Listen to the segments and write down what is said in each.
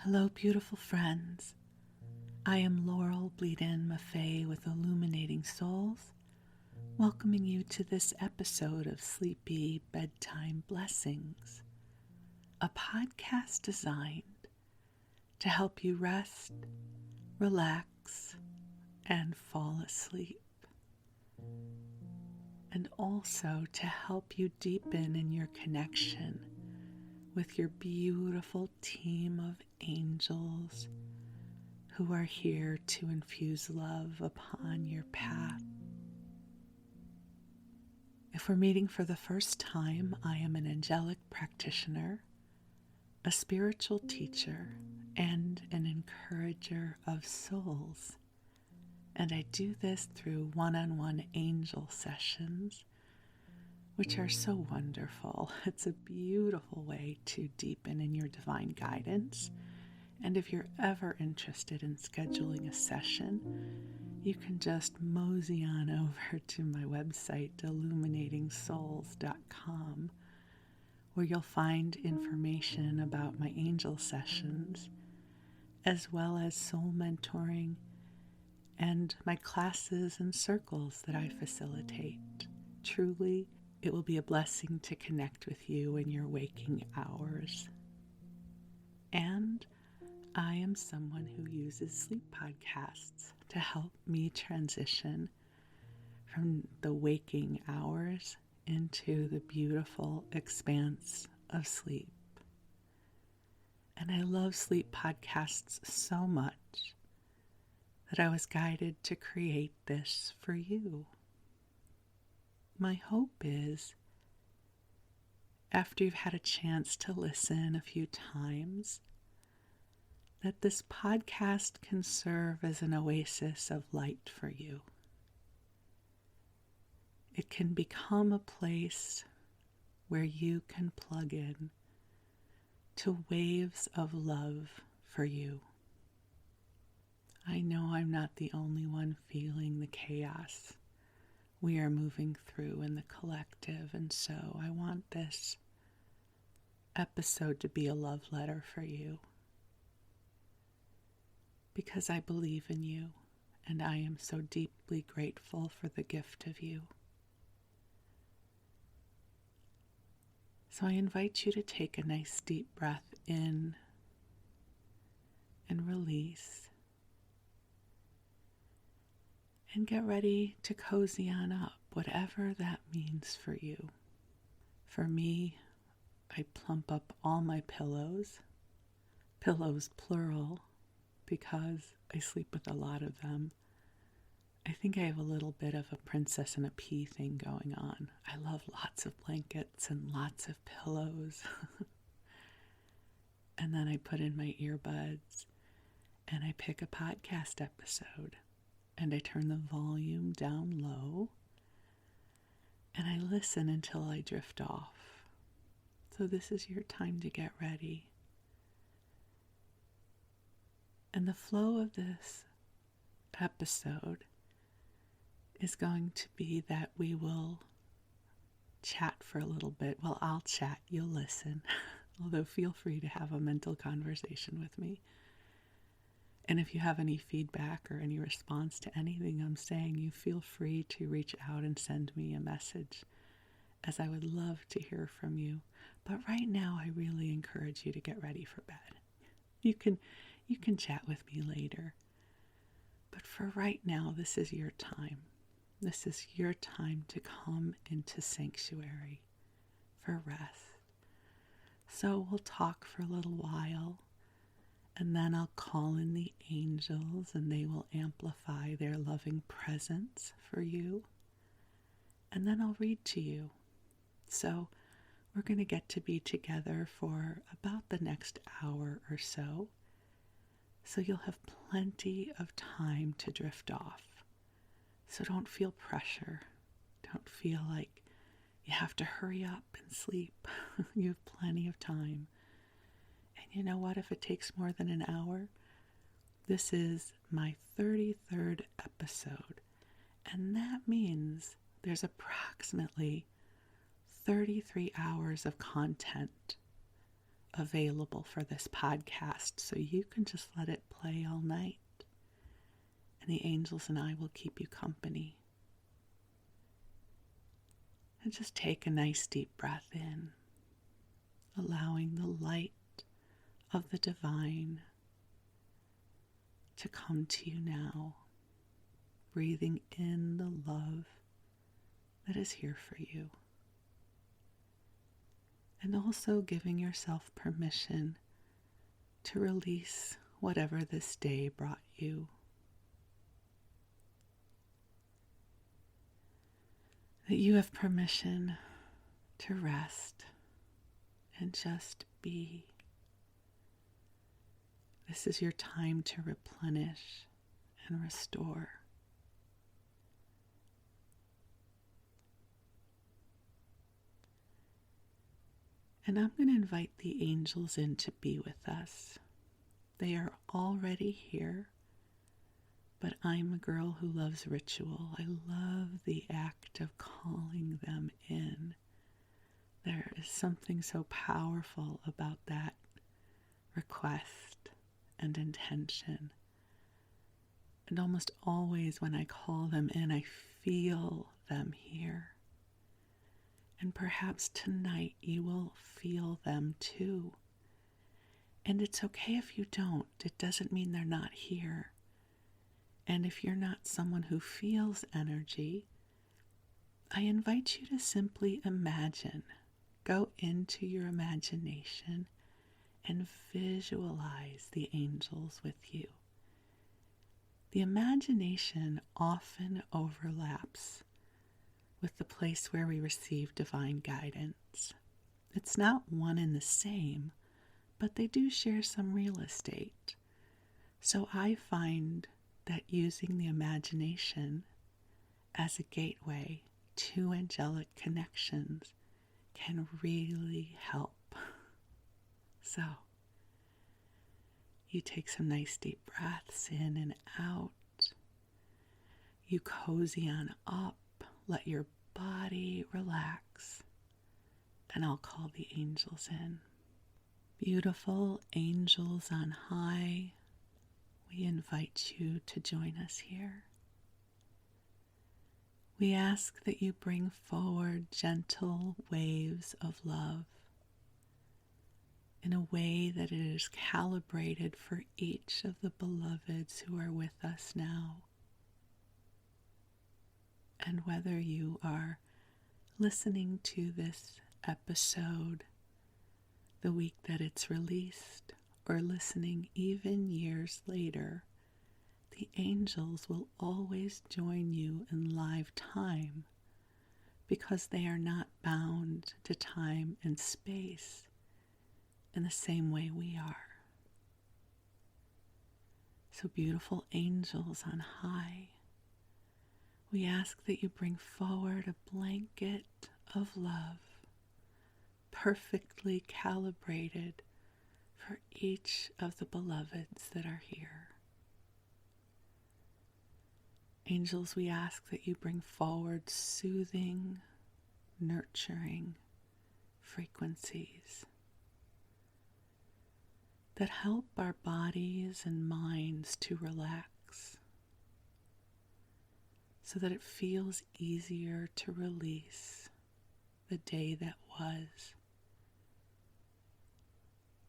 Hello, beautiful friends. I am Laurel, Bleadon-Maffei with Illuminating Souls, welcoming you to this episode of Sleepy Bedtime Blessings, a podcast designed to help you rest, relax, and fall asleep, and also to help you deepen in your connection with your beautiful team of angels who are here to infuse love upon your path. If we're meeting for the first time, I am an angelic practitioner, a spiritual teacher, and an encourager of souls. And I do this through one-on-one angel sessions, which are so wonderful. It's a beautiful way to deepen in your divine guidance. And if you're ever interested in scheduling a session, you can just mosey on over to my website, illuminatingsouls.com, where you'll find information about my angel sessions, as well as soul mentoring and my classes and circles that I facilitate. Truly, it will be a blessing to connect with you in your waking hours. And I am someone who uses sleep podcasts to help me transition from the waking hours into the beautiful expanse of sleep. And I love sleep podcasts so much that I was guided to create this for you. My hope is, after you've had a chance to listen a few times, that this podcast can serve as an oasis of light for you. It can become a place where you can plug in to waves of love for you. I know I'm not the only one feeling the chaos we are moving through in the collective, and so I want this episode to be a love letter for you, because I believe in you, and I am so deeply grateful for the gift of you. So I invite you to take a nice deep breath in and release, and get ready to cozy on up, whatever that means for you. For me, I plump up all my pillows plural, because I sleep with a lot of them. I think I have a little bit of a princess and a pea thing going on. I love lots of blankets and lots of pillows. And then I put in my earbuds and I pick a podcast episode and I turn the volume down low and I listen until I drift off. So this is your time to get ready. And the flow of this episode is going to be that we will chat for a little bit. Well, I'll chat, you'll listen. Although feel free to have a mental conversation with me. And if you have any feedback or any response to anything I'm saying, you feel free to reach out and send me a message, as I would love to hear from you. But right now, I really encourage you to get ready for bed. You can chat with me later. But for right now, this is your time. This is your time to come into sanctuary for rest. So we'll talk for a little while, and then I'll call in the angels and they will amplify their loving presence for you. And then I'll read to you. So we're going to get to be together for about the next hour or so. So you'll have plenty of time to drift off. So don't feel pressure. Don't feel like you have to hurry up and sleep. You have plenty of time. And you know what? If it takes more than an hour, this is my 33rd episode. And that means there's approximately 33 hours of content available for this podcast, so you can just let it play all night. And the angels and I will keep you company. And just take a nice deep breath in, allowing the light of the divine to come to you now, breathing in the love that is here for you. And also giving yourself permission to release whatever this day brought you. That you have permission to rest and just be. This is your time to replenish and restore. And I'm going to invite the angels in to be with us. They are already here, but I'm a girl who loves ritual. I love the act of calling them in. There is something so powerful about that request and intention. And almost always when I call them in, I feel them here. And perhaps tonight you will feel them too. And it's okay if you don't. It doesn't mean they're not here. And if you're not someone who feels energy, I invite you to simply imagine. Go into your imagination and visualize the angels with you. The imagination often overlaps with the place where we receive divine guidance. It's not one and the same, but they do share some real estate. So I find that using the imagination as a gateway to angelic connections can really help. So, you take some nice deep breaths in and out. You cozy on up. Let your body relax. And I'll call the angels in. Beautiful angels on high, we invite you to join us here. We ask that you bring forward gentle waves of love in a way that it is calibrated for each of the beloveds who are with us now. And whether you are listening to this episode the week that it's released or listening even years later, the angels will always join you in live time because they are not bound to time and space in the same way we are. So beautiful angels on high, we ask that you bring forward a blanket of love, perfectly calibrated for each of the beloveds that are here. Angels, we ask that you bring forward soothing, nurturing frequencies that help our bodies and minds to relax so that it feels easier to release the day that was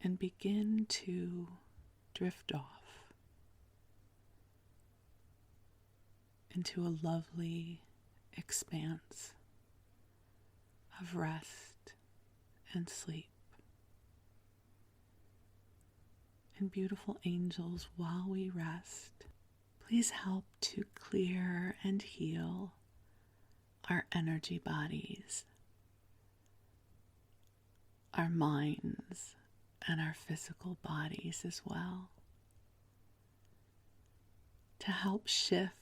and begin to drift off into a lovely expanse of rest and sleep. And beautiful angels, while we rest, please help to clear and heal our energy bodies, our minds, and our physical bodies as well, to help shift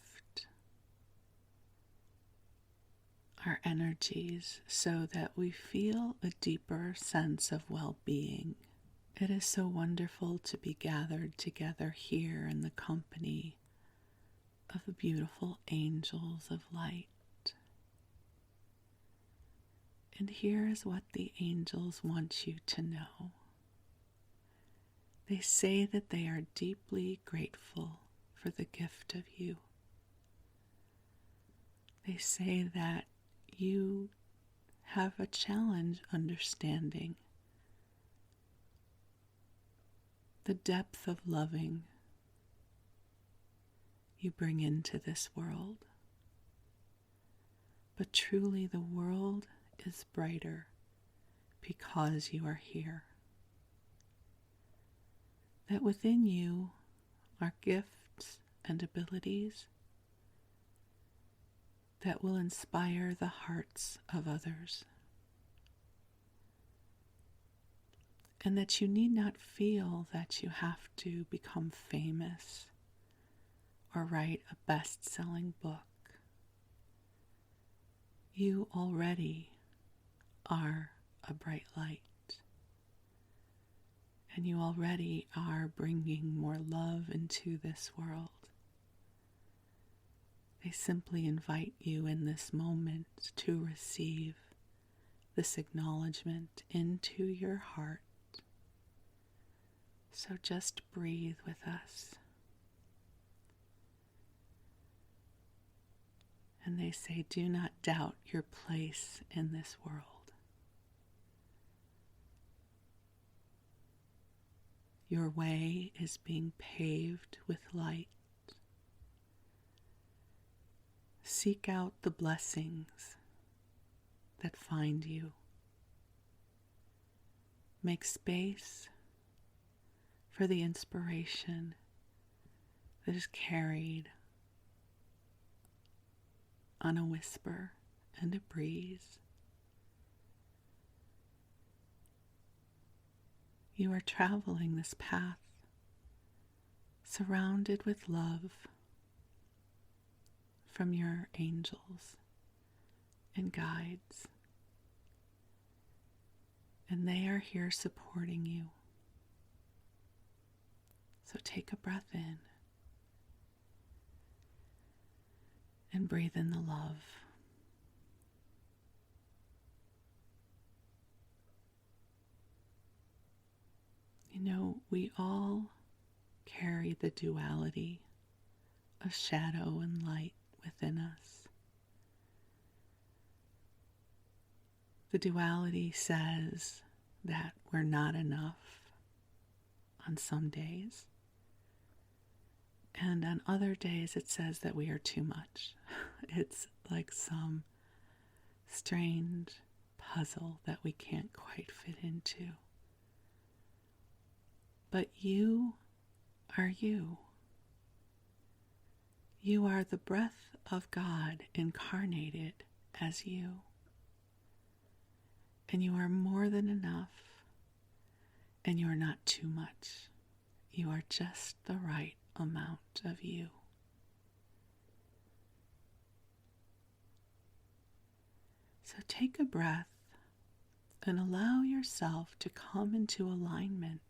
our energies so that we feel a deeper sense of well-being. It is so wonderful to be gathered together here in the company of the beautiful angels of light. And here is what the angels want you to know. They say that they are deeply grateful for the gift of you. They say that you have a challenge understanding the depth of loving you bring into this world. But truly the world is brighter because you are here. That within you are gifts and abilities that will inspire the hearts of others. And that you need not feel that you have to become famous or write a best-selling book. You already are a bright light. And you already are bringing more love into this world. They simply invite you in this moment to receive this acknowledgement into your heart. So just breathe with us. And they say, do not doubt your place in this world. Your way is being paved with light. Seek out the blessings that find you. Make space for the inspiration that is carried on a whisper and a breeze. You are traveling this path surrounded with love from your angels and guides, and they are here supporting you. So take a breath in and breathe in the love. You know, we all carry the duality of shadow and light within us. The duality says that we're not enough on some days, and on other days it says that we are too much. It's like some strange puzzle that we can't quite fit into. But you are you. You are the breath of God incarnated as you. And you are more than enough. And you are not too much. You are just the right amount of you. So take a breath and allow yourself to come into alignment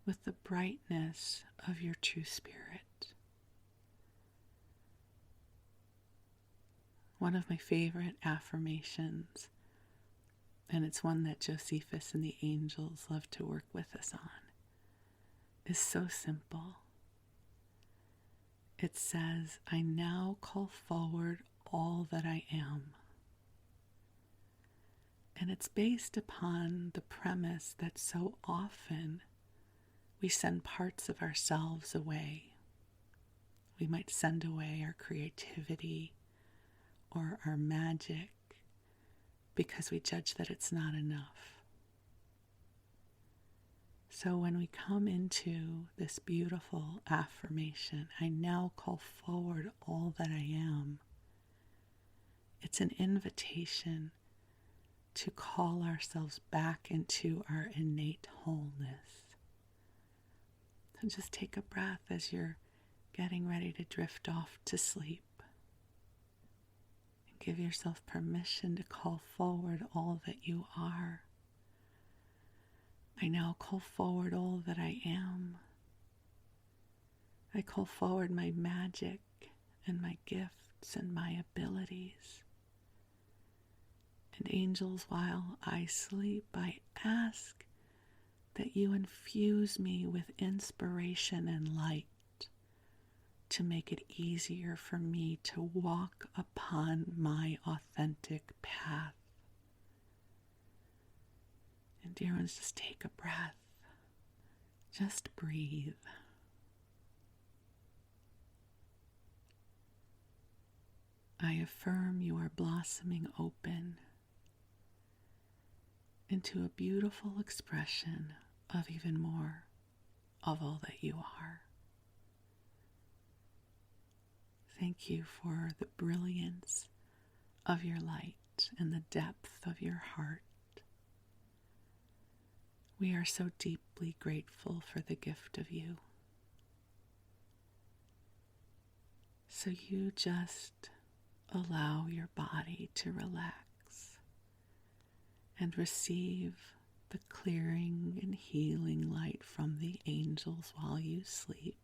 with the brightness of your true spirit. One of my favorite affirmations, and it's one that Josephus and the angels love to work with us on, is so simple. It says, I now call forward all that I am. And it's based upon the premise that so often we send parts of ourselves away. We might send away our creativity or our magic because we judge that it's not enough. So when we come into this beautiful affirmation, I now call forward all that I am, it's an invitation to call ourselves back into our innate wholeness. So just take a breath as you're getting ready to drift off to sleep. And give yourself permission to call forward all that you are. I now call forward all that I am. I call forward my magic and my gifts and my abilities. And angels, while I sleep, I ask that you infuse me with inspiration and light to make it easier for me to walk upon my authentic path. And dear ones, just take a breath. Just breathe. I affirm you are blossoming open into a beautiful expression of even more of all that you are. Thank you for the brilliance of your light and the depth of your heart. We are so deeply grateful for the gift of you. So you just allow your body to relax and receive the clearing and healing light from the angels while you sleep.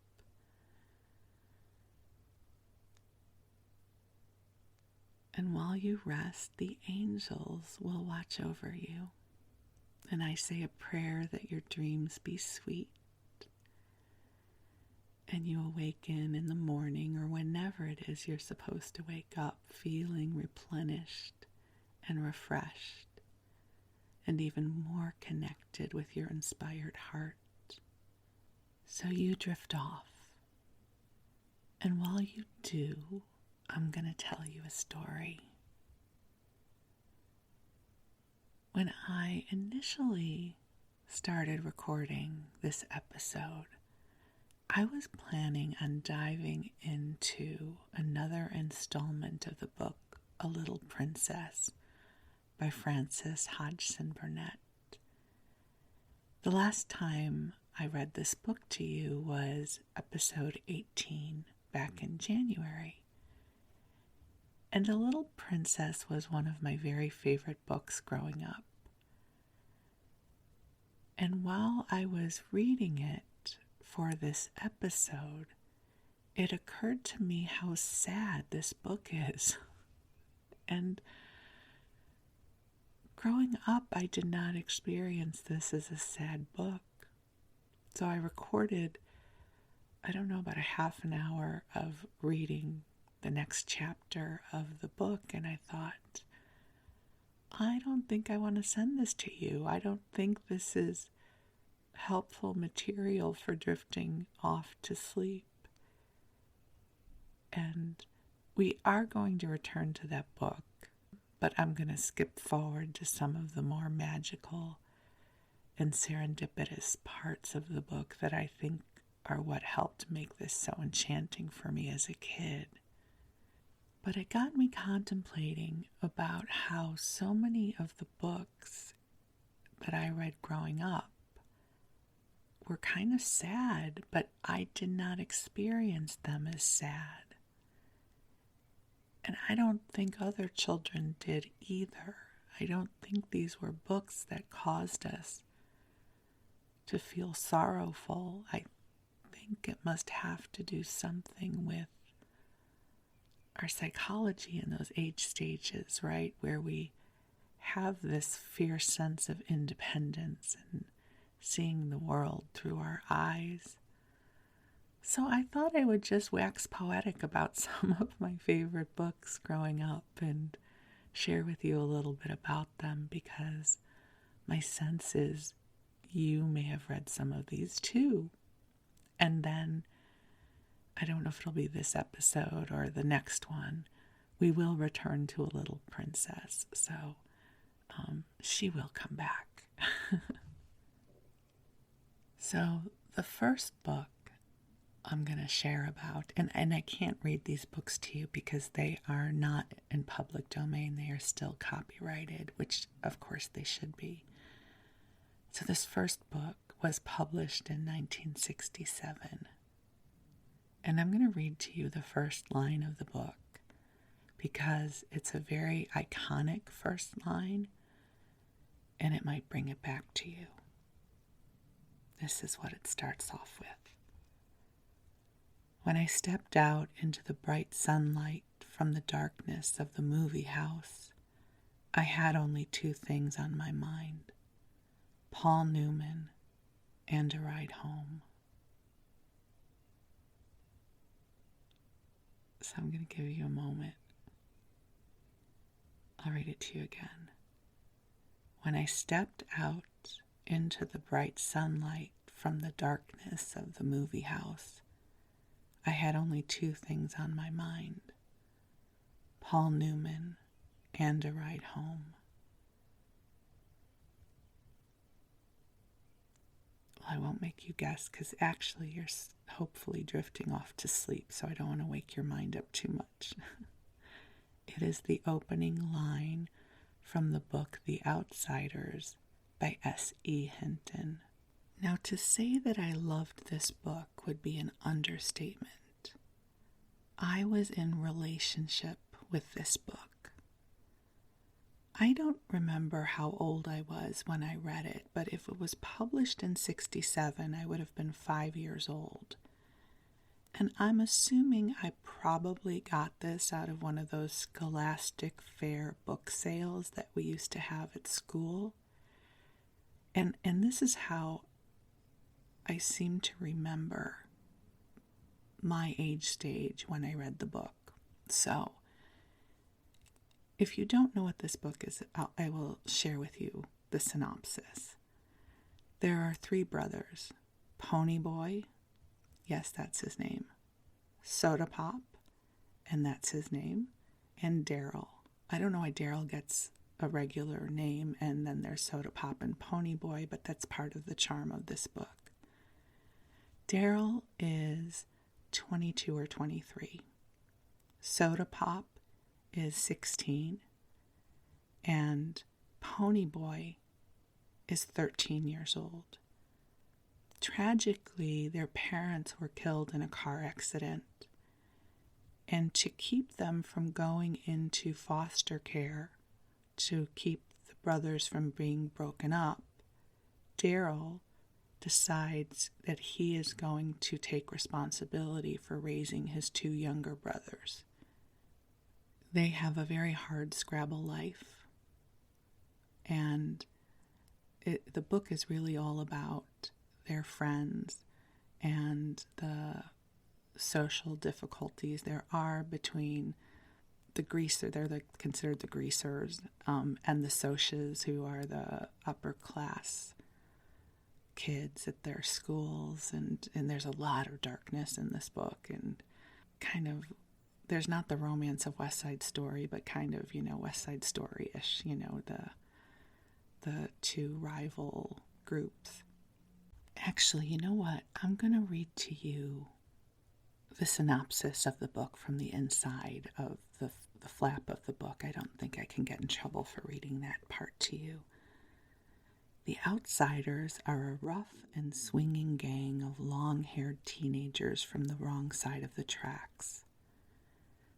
And while you rest, the angels will watch over you. And I say a prayer that your dreams be sweet and you awaken in the morning or whenever it is you're supposed to wake up feeling replenished and refreshed and even more connected with your inspired heart. So you drift off. And while you do, I'm going to tell you a story. When I initially started recording this episode, I was planning on diving into another installment of the book, A Little Princess by Frances Hodgson Burnett. The last time I read this book to you was episode 18 back in January. And A Little Princess was one of my very favorite books growing up. And while I was reading it for this episode, it occurred to me how sad this book is. And growing up, I did not experience this as a sad book. So I recorded, about a half an hour of reading the next chapter of the book, and I thought, I don't think I want to send this to you. I don't think this is helpful material for drifting off to sleep. And we are going to return to that book, but I'm going to skip forward to some of the more magical and serendipitous parts of the book that I think are what helped make this so enchanting for me as a kid. But it got me contemplating about how so many of the books that I read growing up were kind of sad, but I did not experience them as sad. And I don't think other children did either. I don't think these were books that caused us to feel sorrowful. I think it must have to do something with our psychology in those age stages, right? Where we have this fierce sense of independence and seeing the world through our eyes. So I thought I would just wax poetic about some of my favorite books growing up and share with you a little bit about them, because my sense is you may have read some of these too. And then, I don't know if it'll be this episode or the next one, we will return to A Little Princess. So she will come back. So the first book I'm going to share about, and I can't read these books to you because they are not in public domain. They are still copyrighted, which of course they should be. So this first book was published in 1967. And I'm going to read to you the first line of the book because it's a very iconic first line and it might bring it back to you. This is what it starts off with. When I stepped out into the bright sunlight from the darkness of the movie house, I had only two things on my mind: Paul Newman and a ride home. So I'm going to give you a moment. I'll read it to you again. When I stepped out into the bright sunlight from the darkness of the movie house, I had only two things on my mind: Paul Newman and a ride home. Well, I won't make you guess, because actually you're hopefully drifting off to sleep, so I don't want to wake your mind up too much. It is the opening line from the book The Outsiders by S.E. Hinton. Now, to say that I loved this book would be an understatement. I was in relationship with this book. I don't remember how old I was when I read it, but if it was published in 1967, I would have been 5 years old. And I'm assuming I probably got this out of one of those Scholastic Fair book sales that we used to have at school. And this is how I seem to remember my age stage when I read the book. So, if you don't know what this book is about, I will share with you the synopsis. There are 3 brothers: Pony Boy, yes, that's his name; Soda Pop, and that's his name; and Daryl. I don't know why Daryl gets a regular name and then there's Soda Pop and Pony Boy, but that's part of the charm of this book. Daryl is 22 or 23. Soda Pop is 16. And Pony Boy is 13 years old. Tragically, their parents were killed in a car accident. And to keep them from going into foster care, to keep the brothers from being broken up, Daryl decides that he is going to take responsibility for raising his 2 younger brothers. They have a very hard Scrabble life, and the book is really all about their friends and the social difficulties there are between the they're considered the greasers, and the socias, who are the upper class kids at their schools, and there's a lot of darkness in this book, and kind of, there's not the romance of West Side Story, but kind of, West Side Story-ish, the 2 rival groups. Actually, you know what? I'm going to read to you the synopsis of the book from the inside of the flap of the book. I don't think I can get in trouble for reading that part to you. The Outsiders are a rough and swinging gang of long-haired teenagers from the wrong side of the tracks.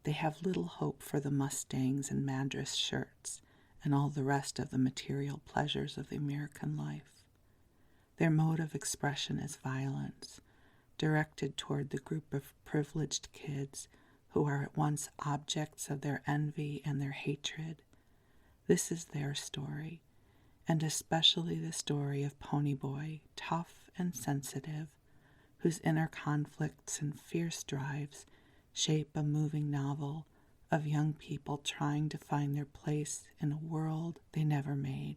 They have little hope for the Mustangs and Madras shirts and all the rest of the material pleasures of the American life. Their mode of expression is violence, directed toward the group of privileged kids who are at once objects of their envy and their hatred. This is their story, and especially the story of Pony Boy, tough and sensitive, whose inner conflicts and fierce drives shape a moving novel of young people trying to find their place in a world they never made.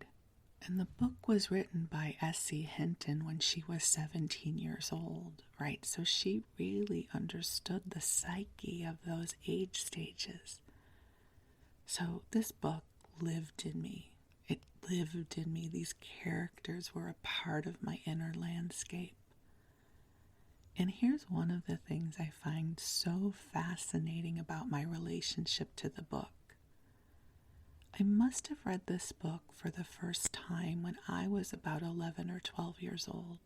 And the book was written by S.E. Hinton when she was 17 years old, right? So she really understood the psyche of those age stages. So this book lived in me. It lived in me. These characters were a part of my inner landscape. And here's one of the things I find so fascinating about my relationship to the book. I must have read this book for the first time when I was about 11 or 12 years old,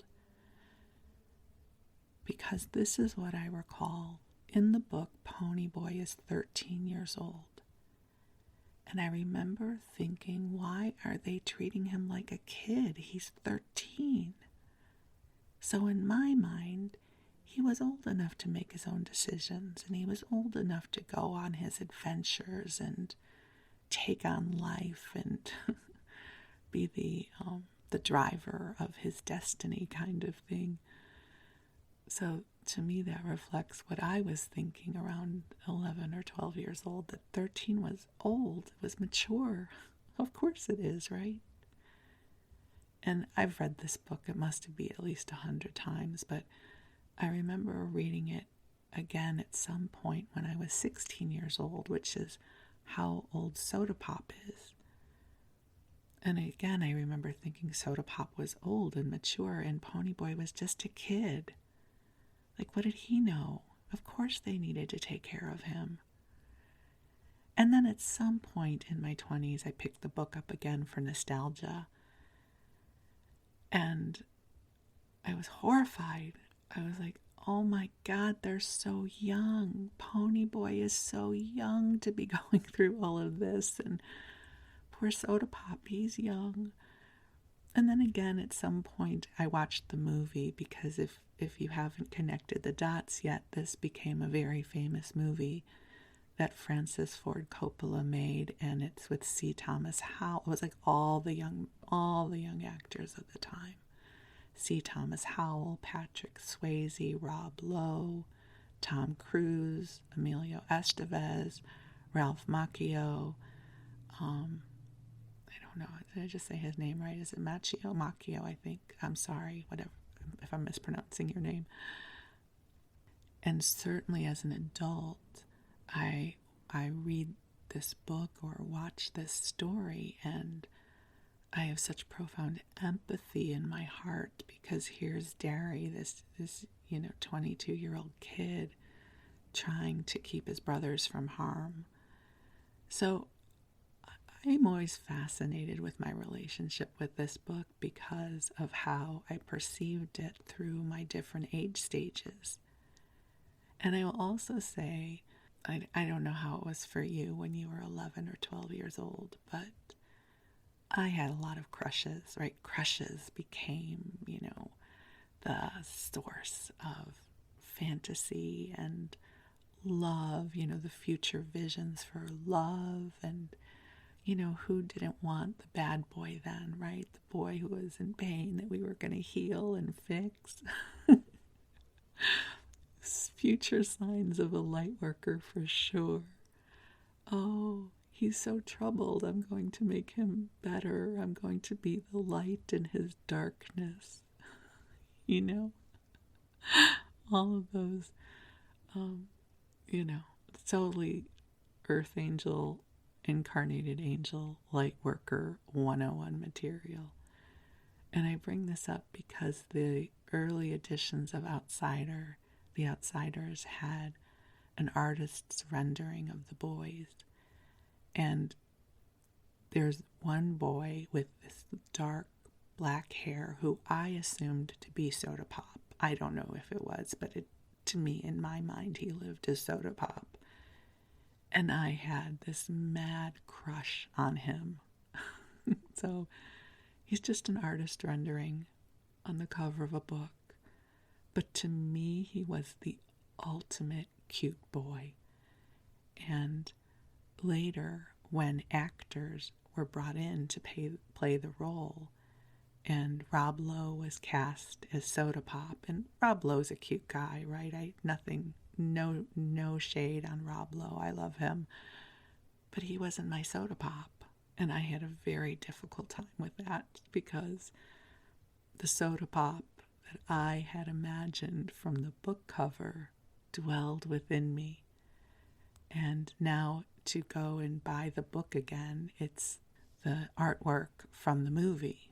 because this is what I recall. In the book, Pony Boy is 13 years old. And I remember thinking, why are they treating him like a kid? He's 13. So in my mind, he was old enough to make his own decisions, and he was old enough to go on his adventures and take on life and be the the driver of his destiny kind of thing. So to me, that reflects what I was thinking around 11 or 12 years old, that 13 was old, it was mature. Of course it is, right? And I've read this book, it must be at least 100 times, but I remember reading it again at some point when I was 16 years old, which is how old Soda Pop is. And again, I remember thinking Soda Pop was old and mature, and Ponyboy was just a kid. Like, what did he know? Of course they needed to take care of him. And then at some point in my 20s, I picked the book up again for nostalgia. And I was horrified. I was like, oh my God, they're so young. Ponyboy is so young to be going through all of this. And poor Soda Pop, he's young. And then again, at some point, I watched the movie because if you haven't connected the dots yet, this became a very famous movie that Francis Ford Coppola made, and it's with C. Thomas Howell. It was like all the young actors of the time. C. Thomas Howell, Patrick Swayze, Rob Lowe, Tom Cruise, Emilio Estevez, Ralph Macchio. I don't know. Did I just say his name right? Is it Macchio, I think. I'm sorry, whatever, if I'm mispronouncing your name. And certainly as an adult, I read this book or watch this story, and I have such profound empathy in my heart, because here's Derry, this 22-year-old kid trying to keep his brothers from harm. So I'm always fascinated with my relationship with this book because of how I perceived it through my different age stages. And I will also say, I don't know how it was for you when you were 11 or 12 years old, but I had a lot of crushes, right? Crushes became, the source of fantasy and love, the future visions for love. And, who didn't want the bad boy then, right? The boy who was in pain that we were going to heal and fix. Future signs of a light worker for sure. Oh, he's so troubled. I'm going to make him better. I'm going to be the light in his darkness. All of those, totally earth angel, incarnated angel, light worker 101 material. And I bring this up because the early editions of The Outsiders had an artist's rendering of the boys. And there's one boy with this dark black hair who I assumed to be Soda Pop. I don't know if it was, but to me, in my mind, he lived as Soda Pop. And I had this mad crush on him. So he's just an artist rendering on the cover of a book. But to me, he was the ultimate cute boy. And later, when actors were brought in to play the role, and Rob Lowe was cast as Soda Pop, and Rob Lowe's a cute guy, right? No shade on Rob Lowe. I love him. But he wasn't my Soda Pop. And I had a very difficult time with that, because the Soda Pop that I had imagined from the book cover dwelled within me. And now to go and buy the book again, it's the artwork from the movie.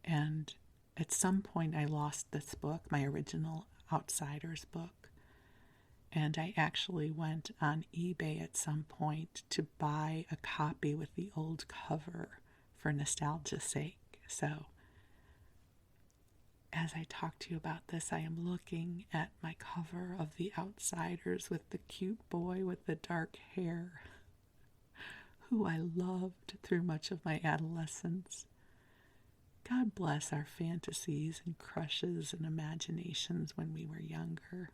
And at some point I lost this book, my original Outsiders book. And I actually went on eBay at some point to buy a copy with the old cover for nostalgia's sake. So as I talk to you about this, I am looking at my cover of The Outsiders with the cute boy with the dark hair, who I loved through much of my adolescence. God bless our fantasies and crushes and imaginations when we were younger.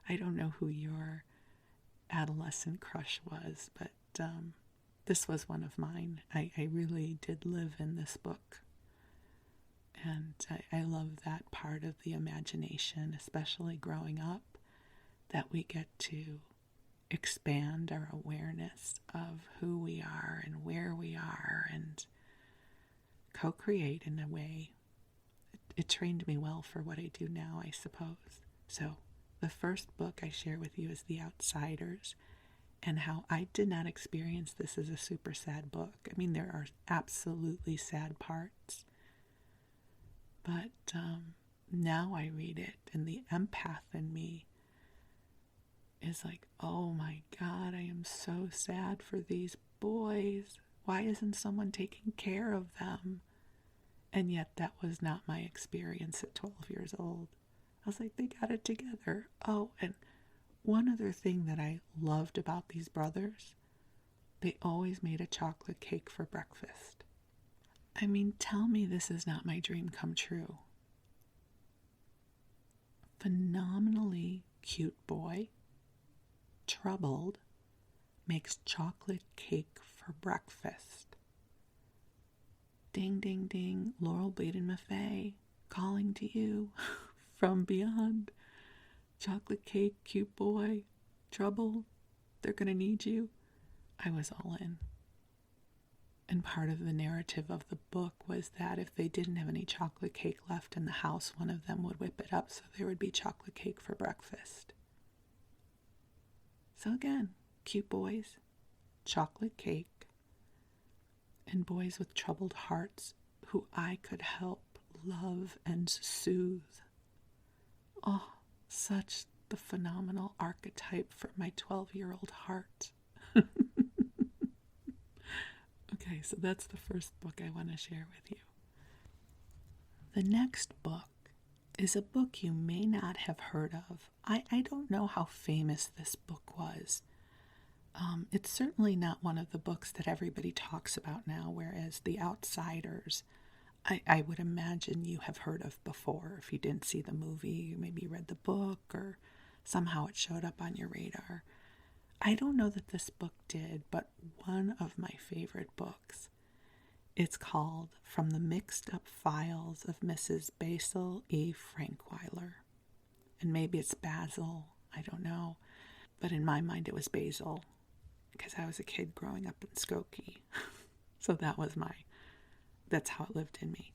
I don't know who your adolescent crush was, but this was one of mine. I really did live in this book. And I love that part of the imagination, especially growing up, that we get to expand our awareness of who we are and where we are and co-create in a way. It trained me well for what I do now, I suppose. So the first book I share with you is The Outsiders, and how I did not experience this as a super sad book. I mean, there are absolutely sad parts, but now I read it, and the empath in me is like, oh my God, I am so sad for these boys. Why isn't someone taking care of them? And yet that was not my experience at 12 years old. I was like, they got it together. Oh, and one other thing that I loved about these brothers, they always made a chocolate cake for breakfast. I mean, tell me this is not my dream come true. Phenomenally cute boy, troubled, makes chocolate cake for breakfast. Ding, ding, ding, Laurel, Bleadon-Maffei, calling to you from beyond. Chocolate cake, cute boy, trouble, they're going to need you. I was all in. And part of the narrative of the book was that if they didn't have any chocolate cake left in the house, one of them would whip it up so there would be chocolate cake for breakfast. So again, cute boys, chocolate cake, and boys with troubled hearts who I could help love and soothe. Oh, such the phenomenal archetype for my 12-year-old heart. Okay, so that's the first book I want to share with you. The next book is a book you may not have heard of. I don't know how famous this book was. It's certainly not one of the books that everybody talks about now, whereas The Outsiders, I would imagine you have heard of before. If you didn't see the movie, you maybe read the book, or somehow it showed up on your radar. I don't know that this book did, but one of my favorite books. It's called From the Mixed Up Files of Mrs. Basil E. Frankweiler. And maybe it's Basil, I don't know. But in my mind it was Basil, because I was a kid growing up in Skokie. So that's how it lived in me.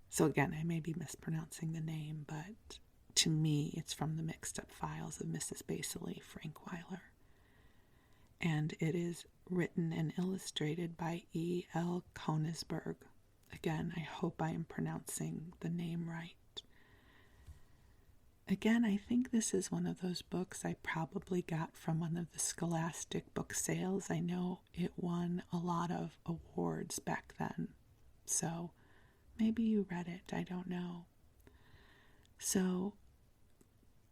So again, I may be mispronouncing the name, but to me it's From the Mixed Up Files of Mrs. Basil E. Frankweiler. And it is written and illustrated by E. L. Koenigsberg. Again, I hope I am pronouncing the name right. Again, I think this is one of those books I probably got from one of the Scholastic book sales. I know it won a lot of awards back then. So maybe you read it, I don't know. So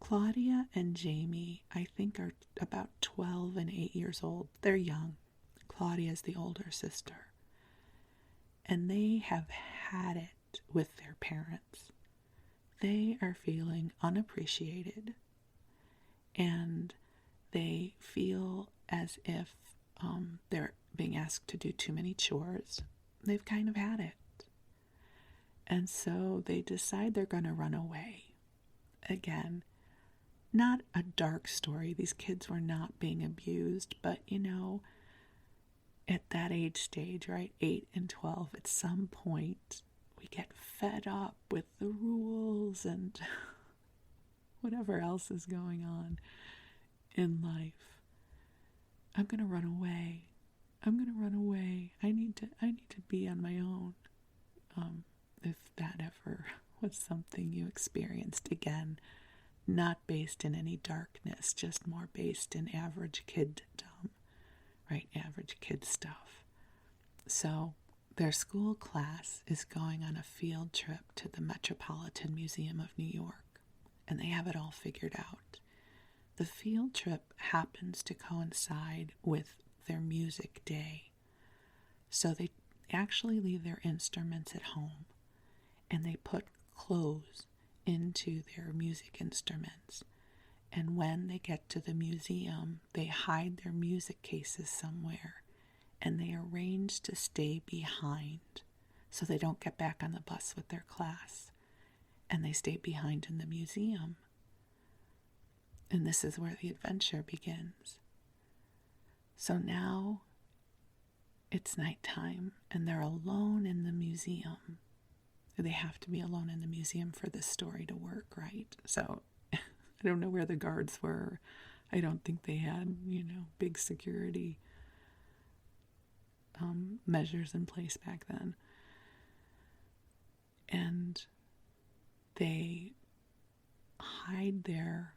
Claudia and Jamie, I think, are about 12 and 8 years old. They're young. Claudia is the older sister. And they have had it with their parents. They are feeling unappreciated. And they feel as if they're being asked to do too many chores. They've kind of had it. And so they decide they're going to run away. Again, not a dark story. These kids were not being abused, but at that age stage, right, 8 and 12, at some point, we get fed up with the rules and whatever else is going on in life. I'm going to run away. I'm going to run away. I need to be on my own. If that ever was something you experienced, again, not based in any darkness, just more based in average kiddom, right? Average kid stuff. So their school class is going on a field trip to the Metropolitan Museum of New York, and they have it all figured out. The field trip happens to coincide with their music day. So they actually leave their instruments at home, and they put clothes into their music instruments. And when they get to the museum, they hide their music cases somewhere, and they arrange to stay behind so they don't get back on the bus with their class, and they stay behind in the museum. And this is where the adventure begins. So now it's nighttime, and they're alone in the museum. They have to be alone in the museum for this story to work, right? So I don't know where the guards were. I don't think they had, big security measures in place back then. And they hide their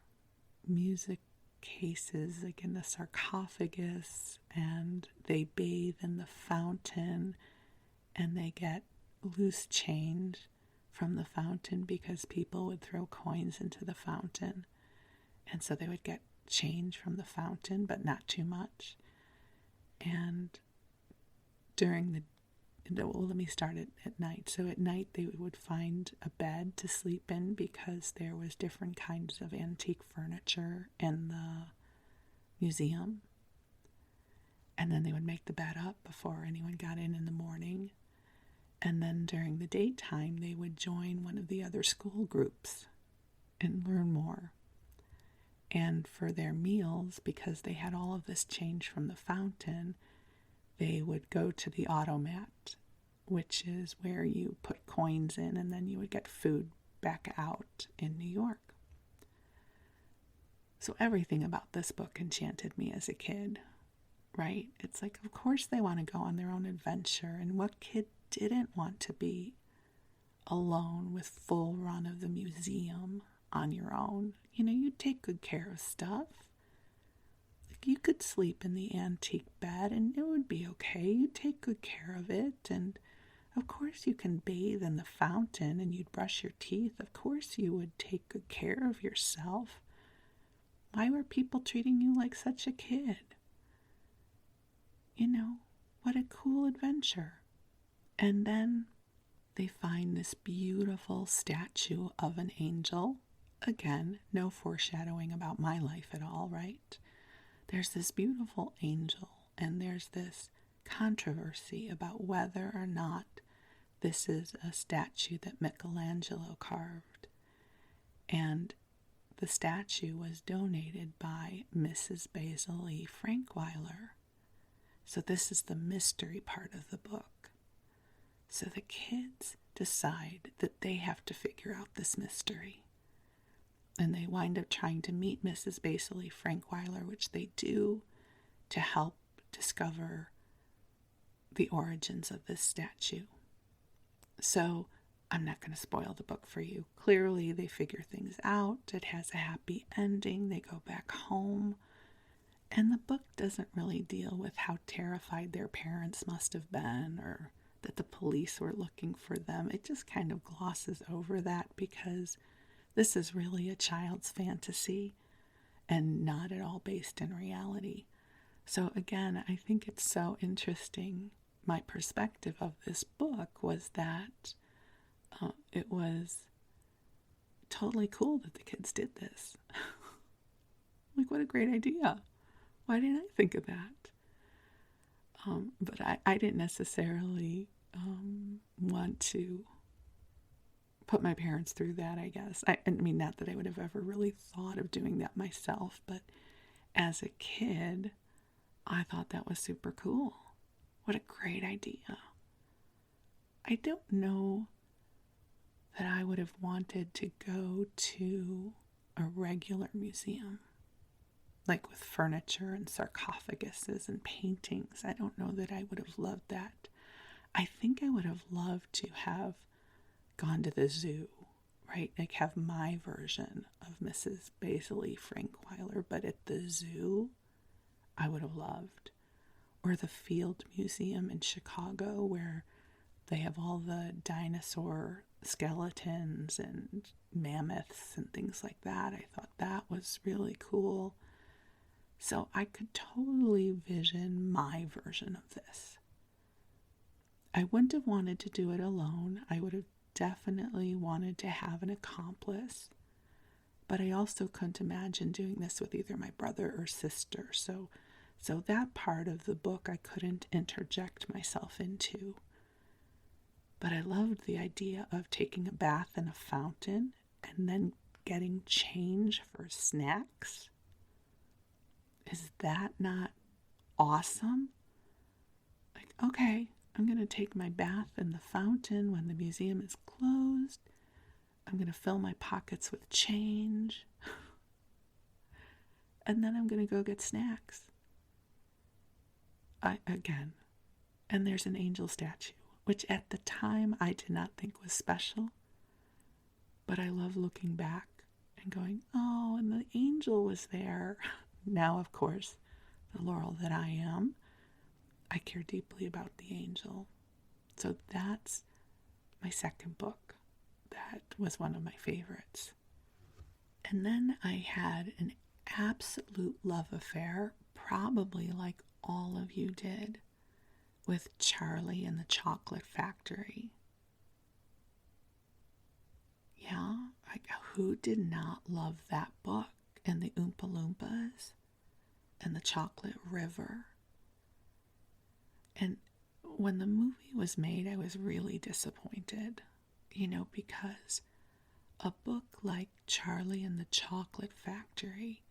music cases like in the sarcophagus, and they bathe in the fountain, and they get loose change from the fountain because people would throw coins into the fountain, and so they would get change from the fountain, but not too much. And let me start at night. So at night they would find a bed to sleep in because there was different kinds of antique furniture in the museum. And then they would make the bed up before anyone got in the morning. And then during the daytime, they would join one of the other school groups and learn more. And for their meals, because they had all of this change from the fountain, they would go to the automat, which is where you put coins in and then you would get food back out in New York. So everything about this book enchanted me as a kid, right? It's like, of course they want to go on their own adventure, and what kid didn't want to be alone with full run of the museum on your own? You'd take good care of stuff. You could sleep in the antique bed and it would be okay. You'd take good care of it. And of course you can bathe in the fountain and you'd brush your teeth. Of course you would take good care of yourself. Why were people treating you like such a kid? What a cool adventure. And then they find this beautiful statue of an angel. Again, no foreshadowing about my life at all, right? There's this beautiful angel, and there's this controversy about whether or not this is a statue that Michelangelo carved. And the statue was donated by Mrs. Basil E. Frankweiler. So this is the mystery part of the book. So the kids decide that they have to figure out this mystery. And they wind up trying to meet Mrs. Basil E. Frankweiler, which they do, to help discover the origins of this statue. So I'm not going to spoil the book for you. Clearly, they figure things out. It has a happy ending. They go back home. And the book doesn't really deal with how terrified their parents must have been or that the police were looking for them. It just kind of glosses over that because this is really a child's fantasy and not at all based in reality. So again, I think it's so interesting. My perspective of this book was that it was totally cool that the kids did this. Like, what a great idea. Why didn't I think of that? But I didn't necessarily want to put my parents through that, I guess. I mean, not that I would have ever really thought of doing that myself, but as a kid, I thought that was super cool. What a great idea. I don't know that I would have wanted to go to a regular museum, like with furniture and sarcophaguses and paintings. I don't know that I would have loved that. I think I would have loved to have gone to the zoo, right? Like have my version of Mrs. Basil E. Frankweiler, but at the zoo, I would have loved. Or the Field Museum in Chicago, where they have all the dinosaur skeletons and mammoths and things like that. I thought that was really cool. So I could totally vision my version of this. I wouldn't have wanted to do it alone. I would have definitely wanted to have an accomplice. But I also couldn't imagine doing this with either my brother or sister. So that part of the book I couldn't interject myself into. But I loved the idea of taking a bath in a fountain and then getting change for snacks. Is that not awesome? Like, okay, I'm going to take my bath in the fountain when the museum is closed. I'm going to fill my pockets with change. And then I'm going to go get snacks. And there's an angel statue, which at the time I did not think was special. But I love looking back and going, oh, and the angel was there. Now, of course, the Laurel that I am, I care deeply about the angel. So that's my second book. That was one of my favorites. And then I had an absolute love affair, probably like all of you did, with Charlie and the Chocolate Factory. Yeah, like who did not love that book? And the Oompa Loompas and the Chocolate River. And when the movie was made, I was really disappointed, because a book like Charlie and the Chocolate Factory,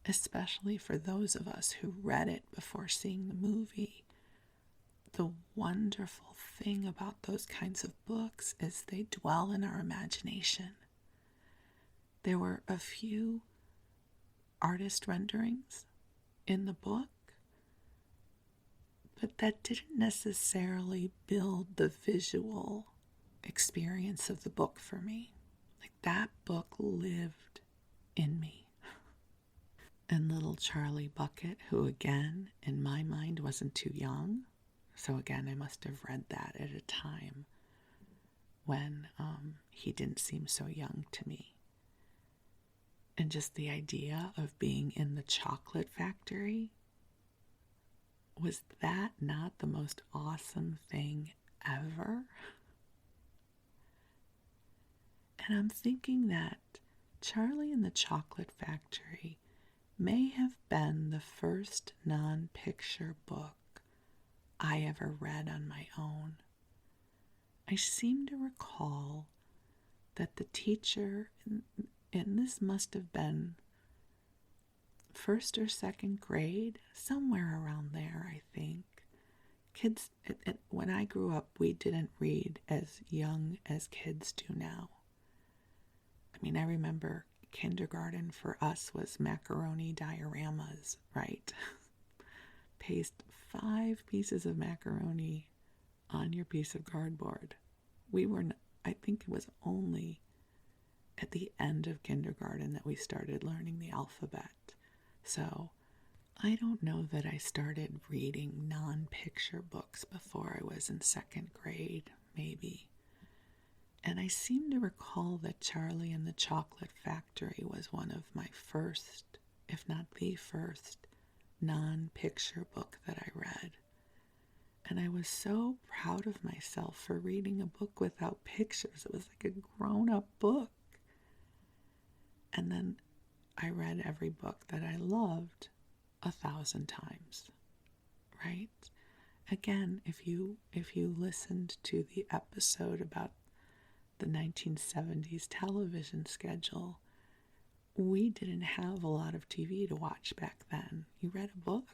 especially for those of us who read it before seeing the movie, the wonderful thing about those kinds of books is they dwell in our imagination. There were a few artist renderings in the book, but that didn't necessarily build the visual experience of the book for me. Like that book lived in me. And little Charlie Bucket, who again, in my mind, wasn't too young. So again, I must have read that at a time when he didn't seem so young to me. And just the idea of being in the chocolate factory, was that not the most awesome thing ever? And I'm thinking that Charlie and the Chocolate Factory may have been the first non-picture book I ever read on my own. I seem to recall that the teacher, and this must have been first or second grade, somewhere around there, I think. Kids, when I grew up, we didn't read as young as kids do now. I mean, I remember kindergarten for us was macaroni dioramas, right? Paste 5 pieces of macaroni on your piece of cardboard. I think it was only at the end of kindergarten that we started learning the alphabet. So I don't know that I started reading non-picture books before I was in second grade, maybe. And I seem to recall that Charlie and the Chocolate Factory was one of my first, if not the first, non-picture book that I read. And I was so proud of myself for reading a book without pictures. It was like a grown-up book. And then I read every book that I loved 1,000 times, right? Again, if you listened to the episode about the 1970s television schedule, we didn't have a lot of TV to watch back then. You read a book,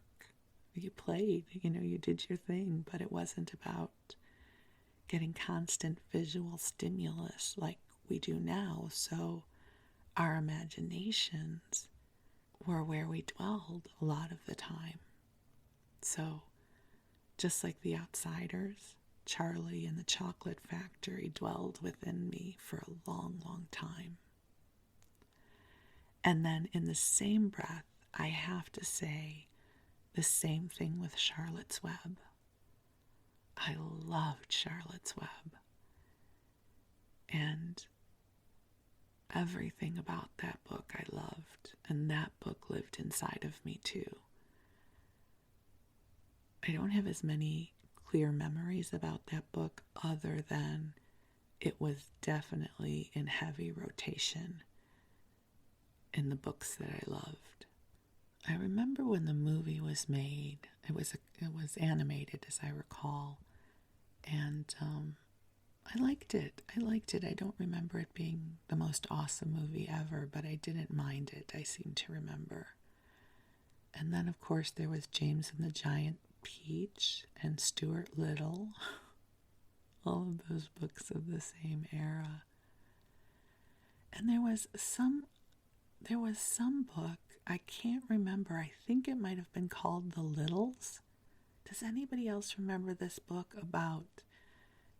you played, you did your thing, but it wasn't about getting constant visual stimulus like we do now. So our imaginations were where we dwelled a lot of the time. So just like The Outsiders, Charlie and the Chocolate Factory dwelled within me for a long, long time. And then in the same breath, I have to say the same thing with Charlotte's Web. I loved Charlotte's Web. And everything about that book I loved, and that book lived inside of me too. I don't have as many clear memories about that book other than it was definitely in heavy rotation in the books that I loved. I remember when the movie was made, it was animated as I recall, and I liked it. I don't remember it being the most awesome movie ever, but I didn't mind it, I seem to remember. And then, of course, there was James and the Giant Peach and Stuart Little. All of those books of the same era. And there was some book, I can't remember, I think it might have been called The Littles. Does anybody else remember this book about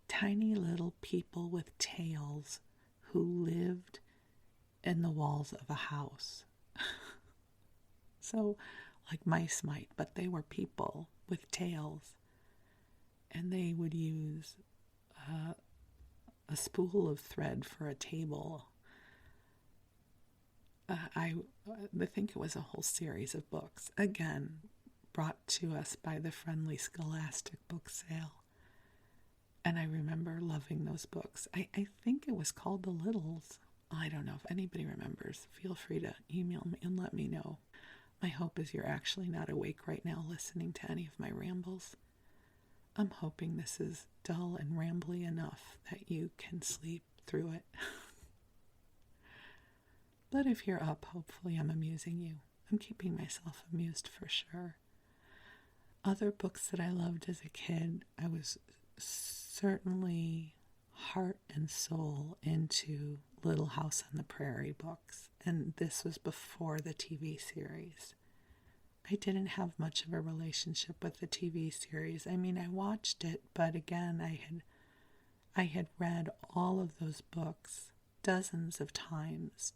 tiny little people with tails who lived in the walls of a house? So, like mice might, but they were people with tails. And they would use a spool of thread for a table. I think it was a whole series of books, again, brought to us by the friendly Scholastic book sale. And I remember loving those books. I think it was called The Littles. I don't know if anybody remembers. Feel free to email me and let me know. My hope is you're actually not awake right now listening to any of my rambles. I'm hoping this is dull and rambly enough that you can sleep through it. But if you're up, hopefully I'm amusing you. I'm keeping myself amused for sure. Other books that I loved as a kid, I was certainly heart and soul into Little House on the Prairie books. And this was before the TV series. I didn't have much of a relationship with the TV series. I mean, I watched it, but again, I had read all of those books dozens of times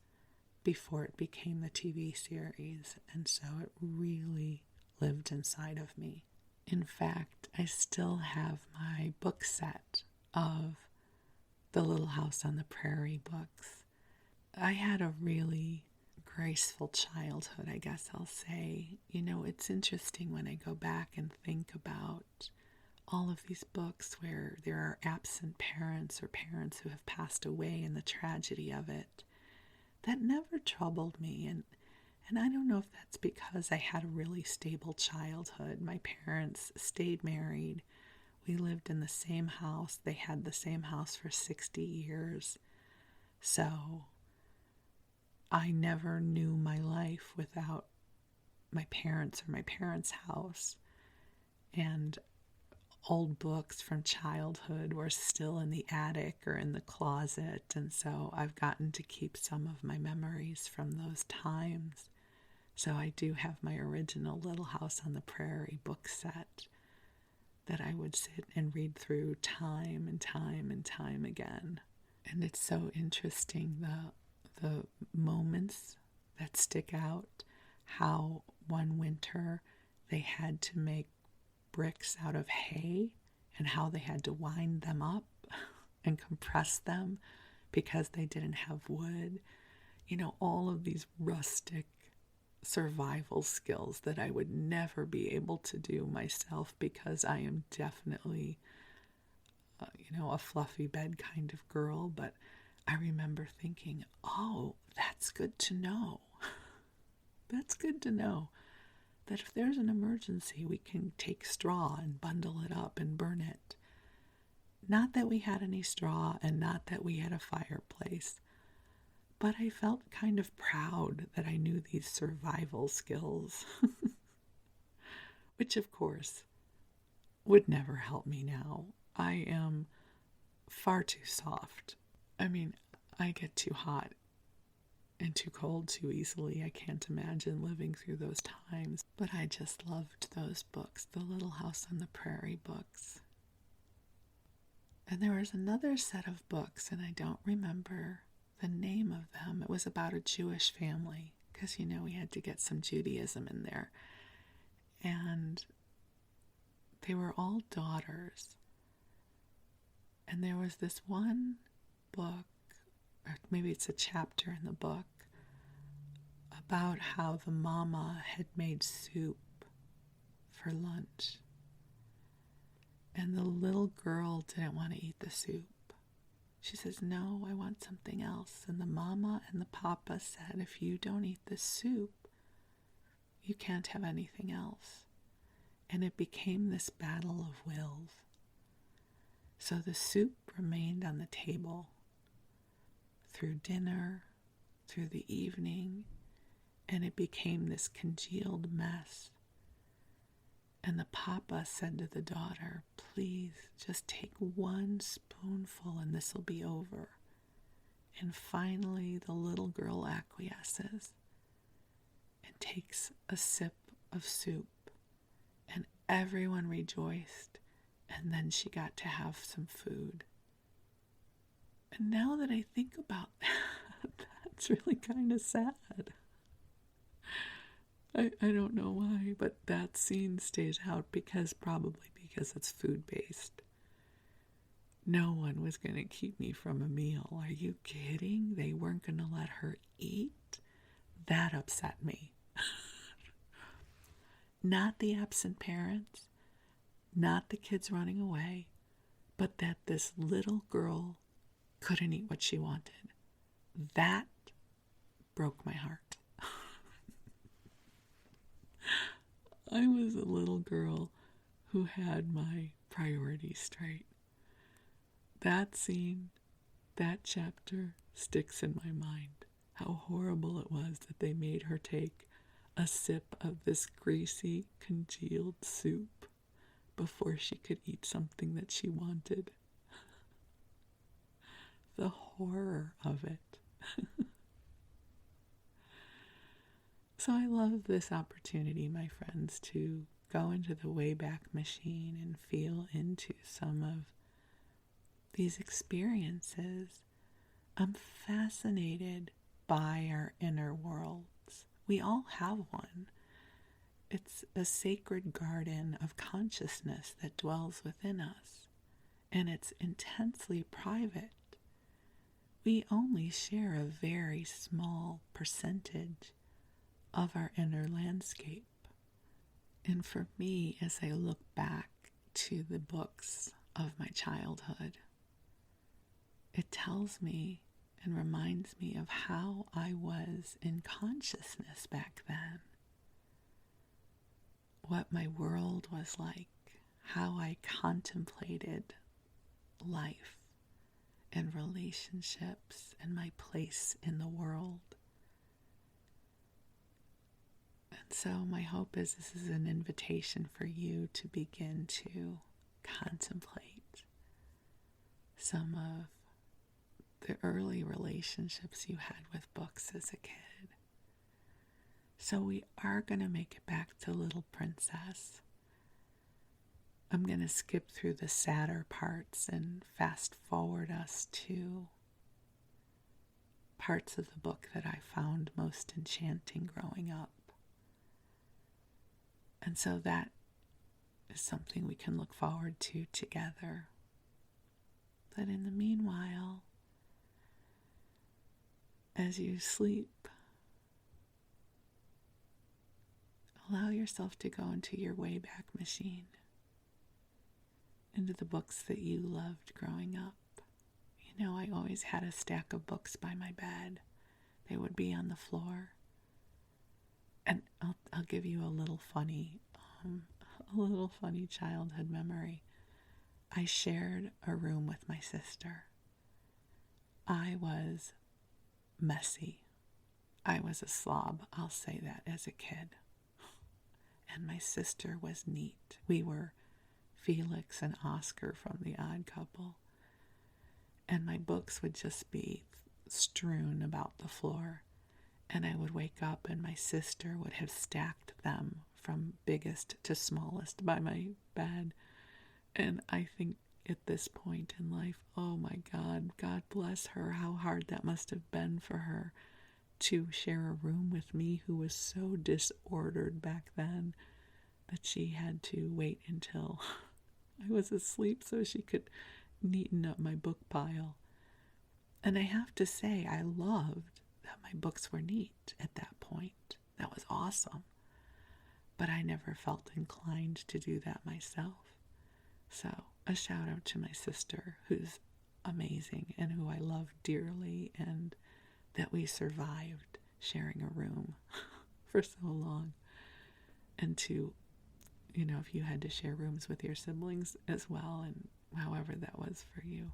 before it became the TV series, and so it really lived inside of me. In fact, I still have my book set of the Little House on the Prairie books. I had a really graceful childhood, I guess I'll say. You know, it's interesting when I go back and think about all of these books where there are absent parents or parents who have passed away and the tragedy of it. That never troubled me, and I don't know if that's because I had a really stable childhood. My parents stayed married. We lived in the same house. They had the same house for 60 years. So I never knew my life without my parents or my parents' house. And old books from childhood were still in the attic or in the closet, and so I've gotten to keep some of my memories from those times. So I do have my original Little House on the Prairie book set that I would sit and read through time and time and time again. And it's so interesting, the moments that stick out, how one winter they had to make bricks out of hay and how they had to wind them up and compress them because they didn't have wood. You know, all of these rustic survival skills that I would never be able to do myself because I am definitely, a fluffy bed kind of girl. But I remember thinking, oh, that's good to know. That's good to know. That if there's an emergency, we can take straw and bundle it up and burn it. Not that we had any straw and not that we had a fireplace, but I felt kind of proud that I knew these survival skills, which of course would never help me now. I am far too soft. I mean, I get too hot and too cold too easily. I can't imagine living through those times. But I just loved those books, the Little House on the Prairie books. And there was another set of books, and I don't remember the name of them. It was about a Jewish family, because, we had to get some Judaism in there. And they were all daughters. And there was this one book, or maybe it's a chapter in the book, about how the mama had made soup for lunch. And the little girl didn't want to eat the soup. She says, no, I want something else. And the mama and the papa said, if you don't eat the soup, you can't have anything else. And it became this battle of wills. So the soup remained on the table through dinner, through the evening, and it became this congealed mess. And the papa said to the daughter, please just take one spoonful and this will be over. And finally the little girl acquiesces and takes a sip of soup, and everyone rejoiced, and then she got to have some food. And now that I think about that, that's really kind of sad. I don't know why, but that scene stays out probably because it's food-based. No one was going to keep me from a meal. Are you kidding? They weren't going to let her eat? That upset me. Not the absent parents, not the kids running away, but that this little girl couldn't eat what she wanted. That broke my heart. I was a little girl who had my priorities straight. That scene, that chapter sticks in my mind. How horrible it was that they made her take a sip of this greasy, congealed soup before she could eat something that she wanted. The horror of it. So I love this opportunity, my friends, to go into the Wayback Machine and feel into some of these experiences. I'm fascinated by our inner worlds. We all have one. It's a sacred garden of consciousness that dwells within us, and it's intensely private. We only share a very small percentage of our inner landscape. And for me, as I look back to the books of my childhood, it tells me and reminds me of how I was in consciousness back then, what my world was like, how I contemplated life and relationships and my place in the world. And so my hope is this is an invitation for you to begin to contemplate some of the early relationships you had with books as a kid. So we are going to make it back to Little Princess. I'm going to skip through the sadder parts and fast forward us to parts of the book that I found most enchanting growing up. And so that is something we can look forward to together. But in the meanwhile, as you sleep, allow yourself to go into your Wayback Machine, into the books that you loved growing up. You know, I always had a stack of books by my bed. They would be on the floor. And I'll give you a little funny childhood memory. I shared a room with my sister. I was messy. I was a slob, I'll say that, as a kid. And my sister was neat. We were Felix and Oscar from The Odd Couple. And my books would just be strewn about the floor. And I would wake up and my sister would have stacked them from biggest to smallest by my bed. And I think at this point in life, oh my God, God bless her, how hard that must have been for her to share a room with me who was so disordered back then that she had to wait until I was asleep so she could neaten up my book pile. And I have to say, I loved that my books were neat at that point. That was awesome. But I never felt inclined to do that myself. So a shout out to my sister, who's amazing and who I love dearly, and that we survived sharing a room for so long. And to, you know, if you had to share rooms with your siblings as well, and however that was for you.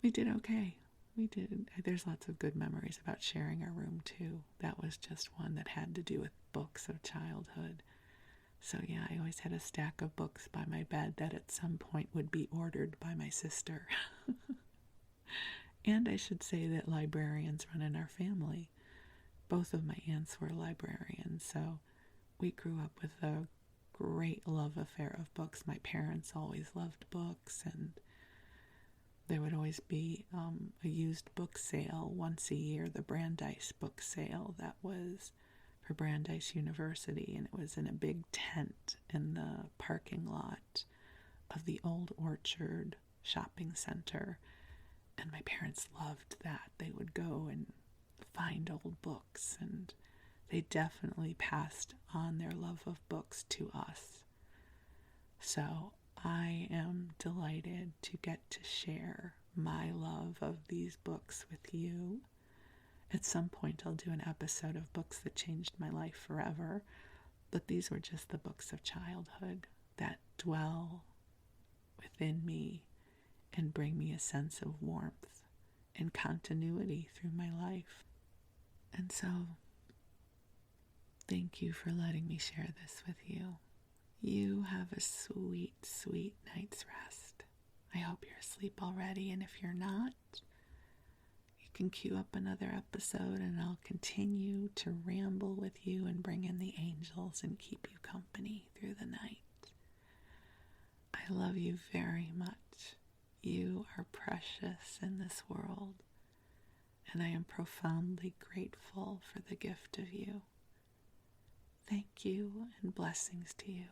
We did okay. We did. There's lots of good memories about sharing our room too. That was just one that had to do with books of childhood. So yeah, I always had a stack of books by my bed that at some point would be ordered by my sister. And I should say that librarians run in our family. Both of my aunts were librarians, so we grew up with a great love affair of books. My parents always loved books, and there would always be a used book sale once a year, the Brandeis book sale that was for Brandeis University, and it was in a big tent in the parking lot of the Old Orchard shopping center. And my parents loved that. They would go and find old books, and they definitely passed on their love of books to us. So I am delighted to get to share my love of these books with you. At some point I'll do an episode of books that changed my life forever, but these were just the books of childhood that dwell within me and bring me a sense of warmth and continuity through my life. And so, thank you for letting me share this with you. You have a sweet, sweet night's rest. I hope you're asleep already, and if you're not, you can queue up another episode and I'll continue to ramble with you and bring in the angels and keep you company through the night. I love you very much. You are precious in this world, and I am profoundly grateful for the gift of you. Thank you and blessings to you.